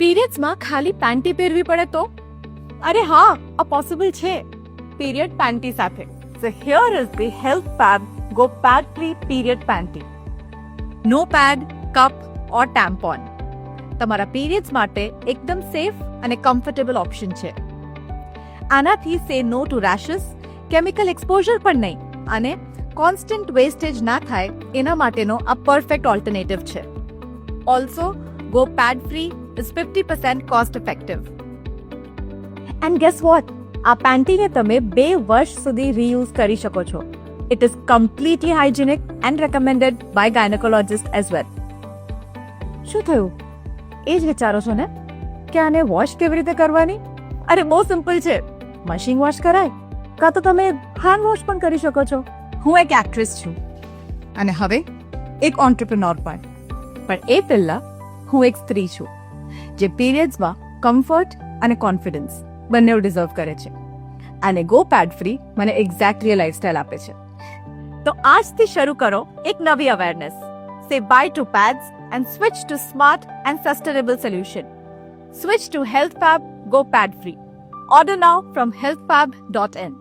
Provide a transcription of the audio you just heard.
પીરિયડ્સમાં ખાલી પેન્ટી પહેરવી પડે તો? અરે હા, આ પોસિબલ છે પીરિયડ પેન્ટી સાથે. So here is the Health Fab Go Pad Free Period Panty. No pad, cup ઓર ટેમ્પોન. તમારા પીરિયડ્સ માટે એકદમ સેફ અને કમ્ફર્ટેબલ ઓપ્શન છે. આનાથી સે no to rashes, chemical exposure પણ નહીં અને કોન્સ્ટન્ટ વેસ્ટેજ ના થાય એના માટેનો આ પરફેક્ટ ઓલ્ટરનેટિવ છે. Also go pad free is 50% cost effective. And guess what, આ પેન્ટીને તમે 2 વર્ષ સુધી રીયુઝ કરી શકો છો. It is completely hygienic and recommended by gynaecologist as well. શું થયું? એ જ વિચારો છો ને કે આને વોશ કેવી રીતે કરવાની? અરે બહુ સિમ્પલ છે. મશીન વોશ કરાય, કાં તો તમે હેન્ડ વોશ પણ કરી શકો છો. હું એક એક્ટ્રેસ છું અને હવે એક ઓન્ટરપ્રિનોર પણ. પણ એ પહેલા હું એક સ્ત્રી છું જે પીરિયડ્સમાં કમ્ફર્ટ અને કોન્ફિડન્સ બંને ડિઝર્વ કરે છે. અને ગો પેડ ફ્રી મને એક્ઝેક્ટલી લાઈફસ્ટાઈલ આપે છે. તો આજથી શરૂ કરો એક નવી awareness. Say bye to pads and switch to smart and sustainable solution. Switch to Health Fab Go Pad Free. Order now from healthfab.in.